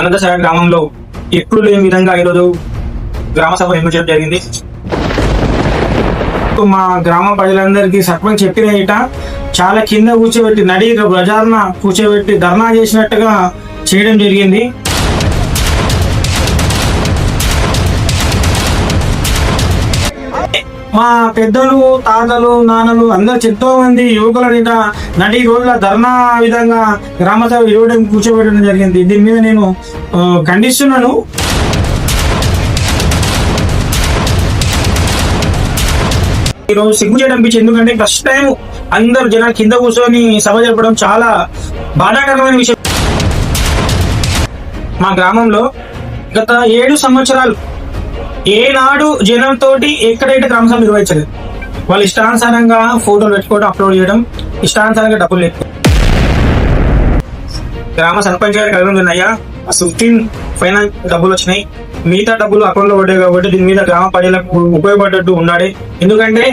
అనంతసాగర్ గ్రామంలో ఎప్పుడు లేని విధంగా ఈరోజు గ్రామ సభ నిర్వహించడం జరిగింది. మా గ్రామ ప్రజలందరికీ సర్పంచ్ చెప్పిన ఇట చాలా కింద కూర్చోబెట్టి నడి ప్రజారణ కూర్చోబెట్టి ధర్నా చేసినట్టుగా చేయడం జరిగింది. మా పెద్దలు, తాతలు, నాన్నలు అందరు ఎంతో మంది యువకుల నడి రోజుల ధర్నా విధంగా గ్రామ సభ ఇవ్వడం కూర్చోబెట్టడం జరిగింది. దీని మీద నేను ఖండిస్తున్నాను. ఈరోజు సిగ్గు చేయడం అనిపించింది. ఎందుకంటే ఫస్ట్ టైం అందరు జనాలు కింద కూర్చొని సభ జరపడం చాలా బాధాకరమైన విషయం. మా గ్రామంలో గత 7 సంవత్సరాలు ఏనాడు జనంతో ఎక్కడైతే గ్రామ సభ నిర్వహించలేదు. వాళ్ళు ఇష్టానుసారంగా ఫోటోలు పెట్టుకోవడం, అప్లోడ్ చేయడం, ఇష్టానుసారంగా డబ్బులు లేకపోవడం. గ్రామ సర్పంచ్ గారికి అడుగుతున్నాయ్యా, 15 ఫైనాన్స్ డబ్బులు వచ్చినాయి, మిగతా డబ్బులు అకౌంట్ లో పడ్డాయి కాబట్టి దీని మీద గ్రామ ప్రజలకు ఉపయోగపడ్డట్టు ఉన్నాడే. ఎందుకంటే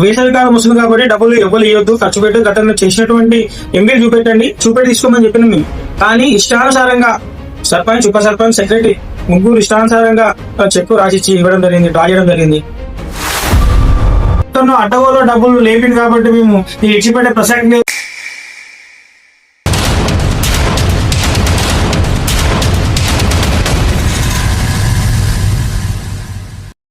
వేసవికాలం వస్తుంది కాబట్టి డబ్బులు ఎవరు ఇవ్వద్దు, ఖర్చు పెట్టి గతంలో చేసినటువంటి ఎంపీలు చూపెట్టి తీసుకోమని చెప్పిన మేము. కానీ ఇష్టానుసారంగా సర్పంచ్, ఉప సర్పంచ్, సెక్రటరీ ముగ్గురు ఇష్టానుసారంగా చెక్కు రాసిచ్చి ఇవ్వడం జరిగింది, డ్రా చేయడం జరిగింది. అడ్డగోలో డబ్బులు లేపింది కాబట్టి మేము ఇచ్చిపెట్టే ప్రసక్తి